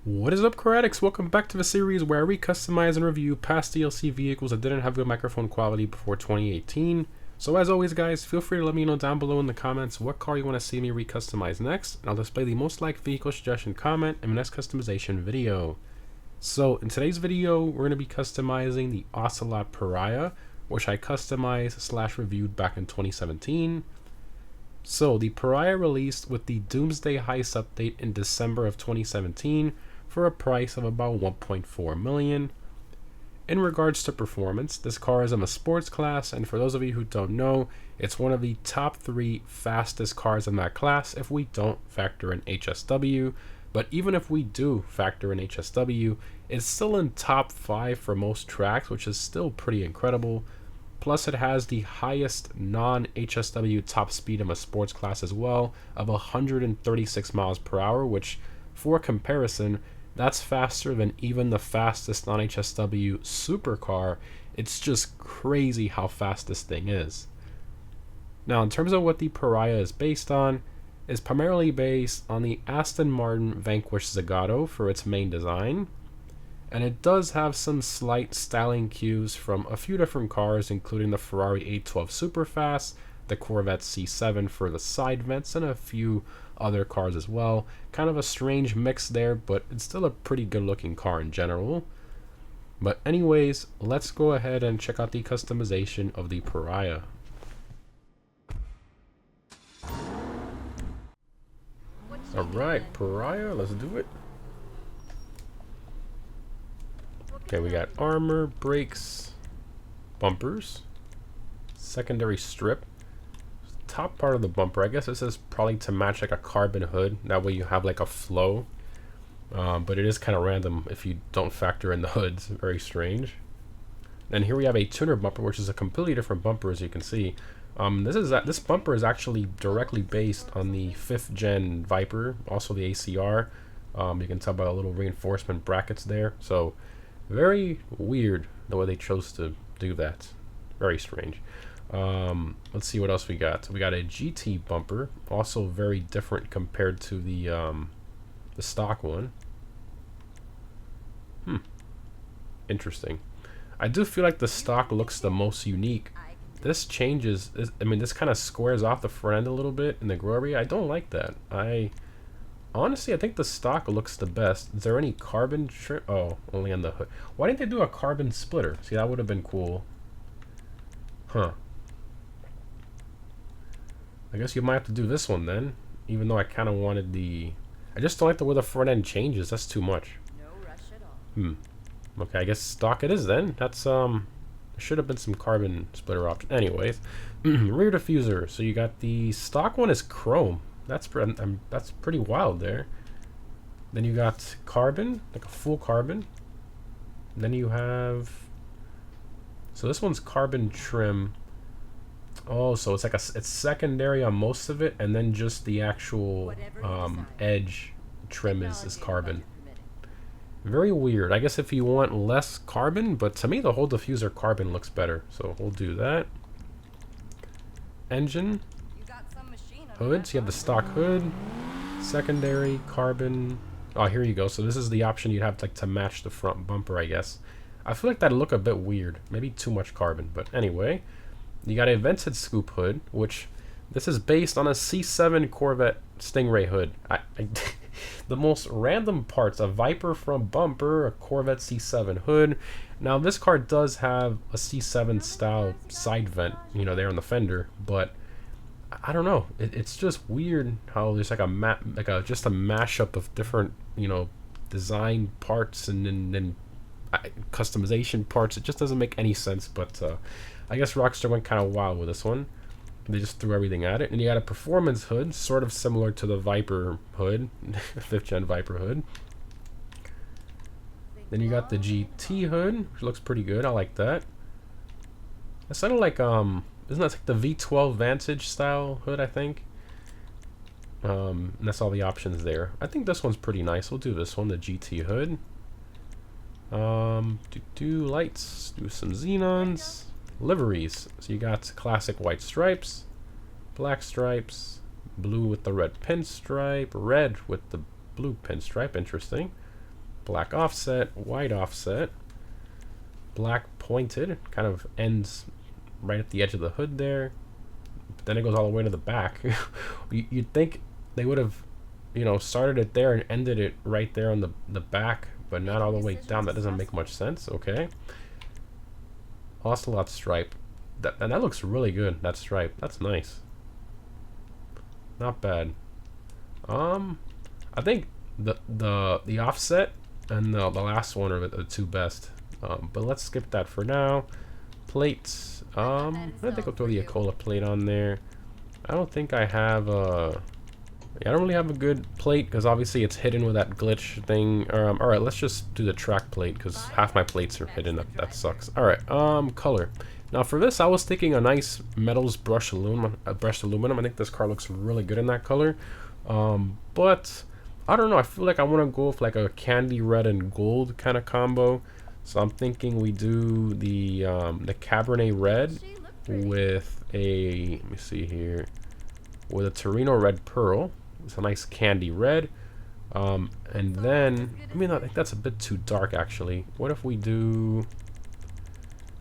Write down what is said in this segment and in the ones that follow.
What is up, car addicts? Welcome back to the series where I recustomize and review past DLC vehicles that didn't have good microphone quality before 2018. So as always guys, feel free to let me know down below in the comments what car you want to see me recustomize next, and I'll display the most liked vehicle suggestion comment in my next customization video. So in today's video, we're going to be customizing the Ocelot Pariah, which I customized / reviewed back in 2017. So the Pariah released with the Doomsday Heist update in December of 2017 for a price of about 1.4 million. In regards to performance, this car is in the sports class, and for those of you who don't know, it's one of the top 3 fastest cars in that class if we don't factor in HSW. But even if we do factor in HSW, it's still in top 5 for most tracks, which is still pretty incredible. Plus it has the highest non-HSW top speed in a sports class as well, of 136 miles per hour, which for comparison, that's faster than even the fastest non-HSW supercar. It's just crazy how fast this thing is. Now in terms of what the Pariah is based on, is primarily based on the Aston Martin Vanquish Zagato for its main design. And it does have some slight styling cues from a few different cars, including the Ferrari 812 Superfast, the Corvette C7 for the side vents, and a few other cars as well. Kind of a strange mix there, but it's still a pretty good looking car in general. But anyways, let's go ahead and check out the customization of the Pariah. Alright, Pariah, let's do it. Okay, we got armor, brakes, bumpers, secondary strip, top part of the bumper. I guess this is probably to match like a carbon hood. That way you have like a flow. But it is kind of random if you don't factor in the hoods. Very strange. And here we have a tuner bumper, which is a completely different bumper, as you can see. This bumper is actually directly based on the 5th gen Viper, also the ACR. You can tell by the little reinforcement brackets there. So very weird the way they chose to do that. Very strange. Let's see what else we got. We got a GT bumper, also very different compared to the stock one. Interesting. I do feel like the stock looks the most unique. This changes. I mean, this kind of squares off the front end a little bit in the grill area. I don't like that. Honestly, I think the stock looks the best. Is there any carbon trim? Oh, only on the hood. Why didn't they do a carbon splitter? See, that would have been cool. Huh. I guess you might have to do this one then. Even though I kind of wanted the... I just don't like the way the front end changes. That's too much. No rush at all. Okay, I guess stock it is then. That's, there should have been some carbon splitter option. Anyways. Rear diffuser. So you got the stock one is chrome. That's pretty wild there. Then you got carbon, like a full carbon. Then you have... So this one's carbon trim. Oh, so it's like it's secondary on most of it, and then just the actual edge trim is carbon. Very weird. I guess if you want less carbon, but to me the whole diffuser carbon looks better. So we'll do that. Engine. Hoods, you have the stock hood, secondary, carbon. Oh, here you go. So this is the option you'd have to match the front bumper, I guess. I feel like that'd look a bit weird. Maybe too much carbon, but anyway. You got a vented scoop hood, which this is based on a C7 Corvette Stingray hood. The most random parts, a Viper front bumper, a Corvette C7 hood. Now this car does have a C7 style side vent, you know, there on the fender, but I don't know. It's just weird how there's like just a mashup of different, you know, design parts and customization parts. It just doesn't make any sense. But I guess Rockstar went kind of wild with this one. They just threw everything at it. And you got a performance hood, sort of similar to the Viper hood, 5th gen Viper hood. Then you got the GT hood, which looks pretty good. I like that. It's kind of like isn't that like the V12 Vantage style hood, I think? And that's all the options there. I think this one's pretty nice. We'll do this one, the GT hood. Do lights, do some xenons. Liveries. So you got classic white stripes, black stripes, blue with the red pinstripe, red with the blue pinstripe. Interesting. black offset, white offset, black pointed, kind of ends right at the edge of the hood there. But then it goes all the way to the back. You'd think they would have, you know, started it there and ended it right there on the back, but not all the way down. That doesn't make much sense. Okay. Ocelot stripe. And that looks really good. That stripe. That's nice. Not bad. I think the offset and the last one are the two best. But let's skip that for now. Plates. I think I'll throw the Ocelot plate on there. I don't think I have I don't really have a good plate because obviously it's hidden with that glitch thing. Alright, let's just do the track plate because half my plates are hidden. That sucks. Alright, color. Now for this, I was thinking a nice metals brushed aluminum. I think this car looks really good in that color. But I don't know. I feel like I want to go with like a candy red and gold kind of combo. So I'm thinking we do the Cabernet red with a, let me see here, with a Torino red pearl. It's a nice candy red. And then, I mean, I think that's a bit too dark actually. What if we do,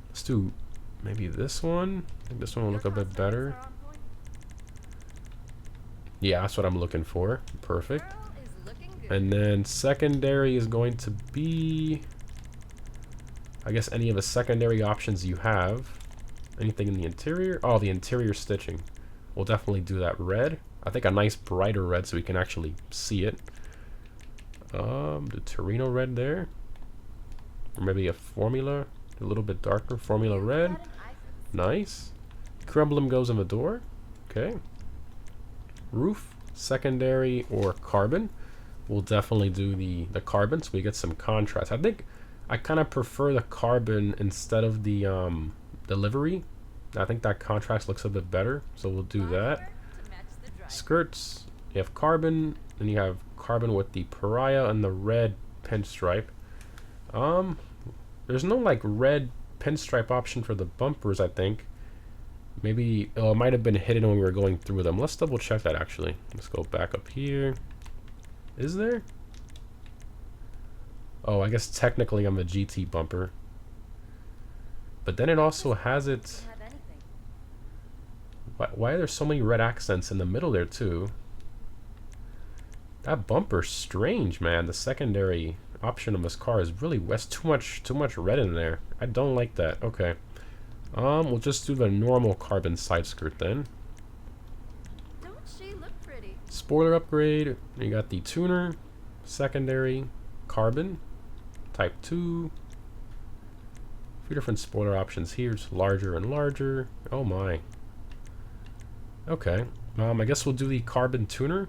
let's do maybe this one? I think this one will look a bit better. Yeah, that's what I'm looking for. Perfect. And then secondary is going to be, I guess, any of the secondary options you have. Anything in the interior? Oh, the interior stitching. We'll definitely do that red. I think a nice brighter red so we can actually see it. The Torino red there. Or maybe a formula, a little bit darker formula red. Nice. Crumblum goes in the door. Okay. Roof, secondary, or carbon. We'll definitely do the carbon so we get some contrast. I think I kind of prefer the carbon instead of the livery. I think that contrast looks a bit better, so we'll do that. Skirts, you have carbon, then you have carbon with the Pariah and the red pinstripe. There's no like red pinstripe option for the bumpers, I think. Maybe, oh, it might have been hidden when we were going through them. Let's double check that actually. Let's go back up here. Is there? Oh, I guess technically I'm a GT bumper. But then it also has it. Why are there so many red accents in the middle there too? That bumper's strange, man. The secondary option of this car is really too much red in there. I don't like that. Okay. We'll just do the normal carbon side skirt then. Don't she look pretty? Spoiler upgrade. You got the tuner, secondary, carbon, type 2. A few different spoiler options here. It's larger and larger. Oh my. Okay. I guess we'll do the carbon tuner.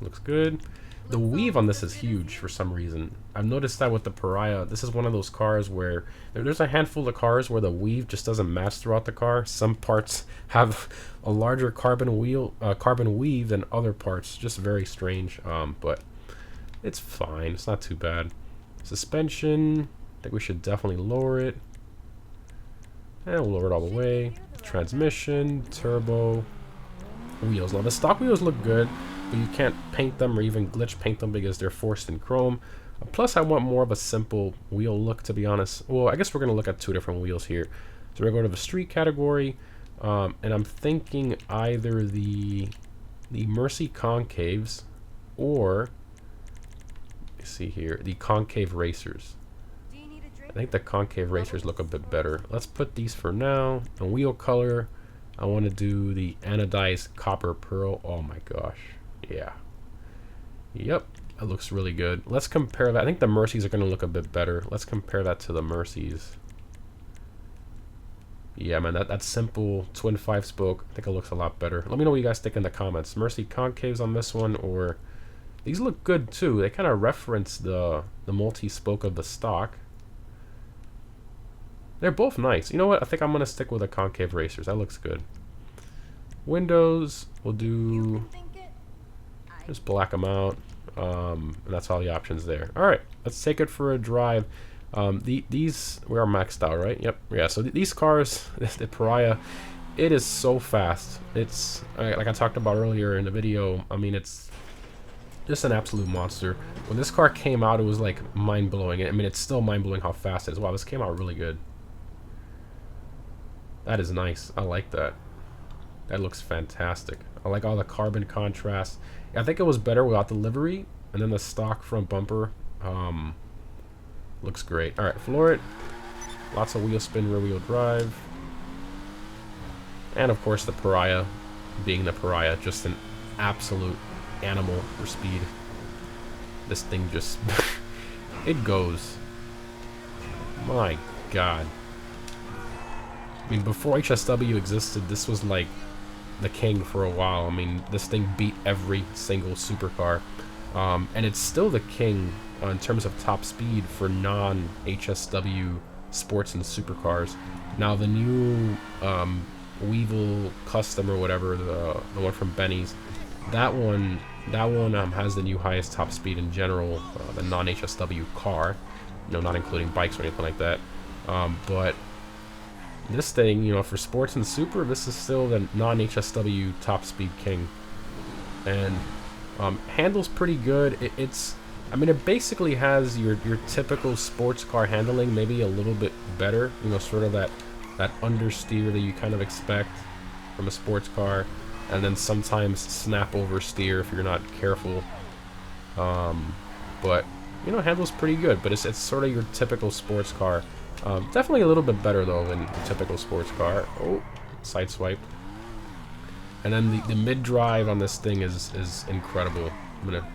Looks good. The weave on this is huge for some reason. I've noticed that with the Pariah. This is one of those cars where there's a handful of cars where the weave just doesn't match throughout the car. Some parts have a larger carbon weave than other parts. Just very strange. But it's fine. It's not too bad. Suspension. I think we should definitely lower it. And we'll lower it all the way. Transmission, turbo, wheels. Now the stock wheels look good, but you can't paint them or even glitch paint them because they're forced in chrome. Plus I want more of a simple wheel look, to be honest. Well, I guess we're going to look at two different wheels here. So we're going to go to the street category, and I'm thinking either the Mercy concaves or, let's see here, the concave racers. I think the concave racers look a bit better. Let's put these for now. And wheel color, I want to do the anodized copper pearl. Oh my gosh. Yeah. Yep. That looks really good. Let's compare that. I think the Mercies are going to look a bit better. Let's compare that to the Mercies. Yeah, man, that simple twin 5-spoke, I think it looks a lot better. Let me know what you guys think in the comments. Mercy concaves on this one, or these look good too. They kind of reference the multi-spoke of the stock. They're both nice. You know what? I think I'm going to stick with the concave racers. That looks good. Windows, we'll do, just black them out. And that's all the options there. Alright, let's take it for a drive. These, we are maxed out, right? Yep. Yeah, so these cars, the Pariah, it is so fast. It's, like I talked about earlier in the video, I mean, it's Just an absolute monster. When this car came out, it was like mind-blowing. I mean, it's still mind-blowing how fast it is. Wow, this came out really good. That is nice. I like that. That looks fantastic. I like all the carbon contrast. I think it was better without the livery, and then the stock front bumper looks great. All right, floor it. Lots of wheel spin, rear wheel drive, and of course the Pariah, being the Pariah, just an absolute animal for speed. This thing just it goes. My God. I mean, before HSW existed, this was like the king for a while. I mean, this thing beat every single supercar, and it's still the king in terms of top speed for non-HSW sports and supercars. Now the new Weevil Custom or whatever, the one from Benny's, that one has the new highest top speed in general, the non-HSW car, you know, not including bikes or anything like that. But this thing, you know, for sports and super, this is still the non-HSW top speed king, and handles pretty good. I mean, it basically has your typical sports car handling, maybe a little bit better. You know, sort of that understeer that you kind of expect from a sports car, and then sometimes snap oversteer if you're not careful. But you know, handles pretty good. But it's sort of your typical sports car. Definitely a little bit better though than the typical sports car. Oh, sideswipe. And then the mid drive on this thing is incredible. I'm gonna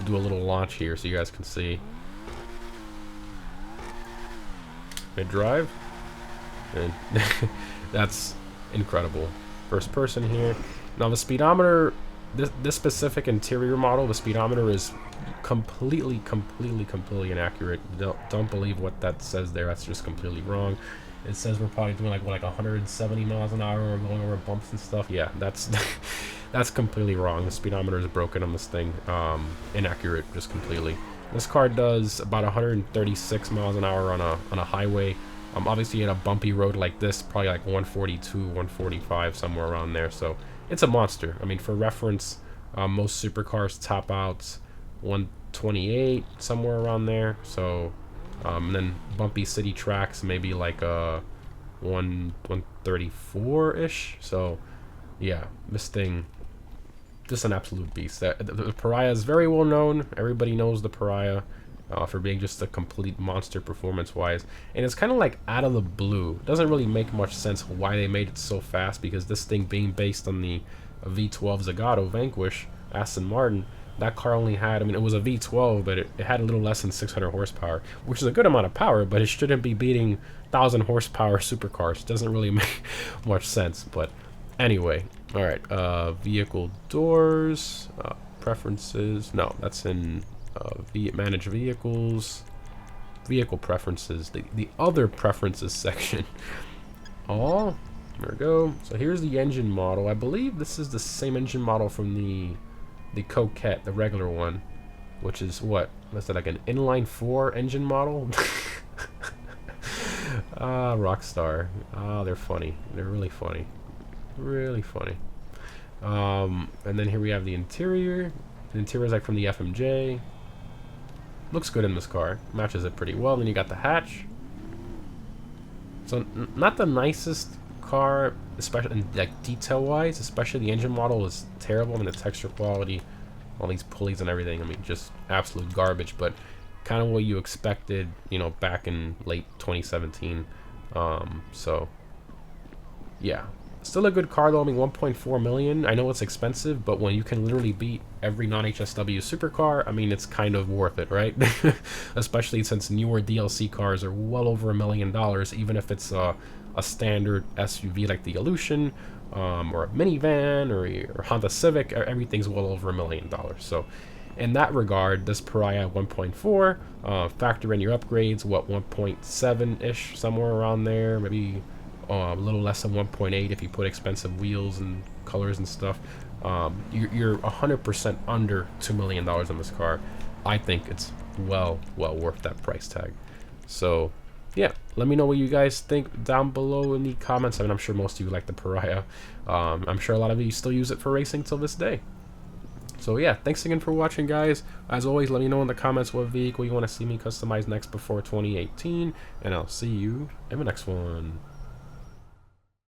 do a little launch here so you guys can see. Mid drive, and that's incredible. First person here. Now the speedometer, this specific interior model, the speedometer is completely inaccurate. Don't believe what that says there. That's just completely wrong. It says we're probably doing like 170 miles an hour or going over bumps and stuff. Yeah, that's that's completely wrong. The speedometer is broken on this thing. Inaccurate, just completely. This car does about 136 miles an hour on a highway. Obviously in a bumpy road like this, probably like 142, 145, somewhere around there. So it's a monster. I mean, for reference, most supercars top out 128, somewhere around there. So and then bumpy city tracks maybe like 134-ish. So yeah, this thing, just an absolute beast. The Pariah is very well known. Everybody knows the Pariah for being just a complete monster performance-wise. And it's kind of like out of the blue. It doesn't really make much sense why they made it so fast, because this thing being based on the V12 Zagato Vanquish, Aston Martin, that car only had, I mean, it was a V12, but it had a little less than 600 horsepower, which is a good amount of power, but it shouldn't be beating 1,000 horsepower supercars. It doesn't really make much sense, but anyway. Alright, vehicle doors, preferences, no, that's in manage vehicles, vehicle preferences, the other preferences section. Oh, there we go. So here's the engine model. I believe this is the same engine model from the Coquette, the regular one, which is what? That's like an inline 4 engine model. Rockstar. They're funny. They're really funny. Really funny. And then here we have the interior. The interior is like from the FMJ. Looks good in this car. Matches it pretty well. Then you got the hatch. So not the nicest car, especially like detail-wise. Especially the engine model is terrible. I mean, the texture quality, all these pulleys and everything. I mean, just absolute garbage. But kind of what you expected, you know, back in late 2017. So yeah. Still a good car though. I mean, 1.4 million. I know it's expensive, but when you can literally beat every non-HSW supercar, I mean, it's kind of worth it, right? Especially since newer DLC cars are well over $1 million, even if it's a standard SUV like the Illusion, or a minivan, or Honda Civic. Everything's well over $1 million. So in that regard, this Pariah 1.4, factor in your upgrades, what, 1.7-ish, somewhere around there, maybe a little less than 1.8 if you put expensive wheels and colors and stuff. You're 100% under $2 million on this car. I think it's well worth that price tag. So yeah, let me know what you guys think down below in the comments. I mean, I'm sure most of you like the Pariah. I'm sure a lot of you still use it for racing till this day. So yeah, thanks again for watching, guys. As always, let me know in the comments what vehicle you want to see me customize next before 2018, and I'll see you in the next one.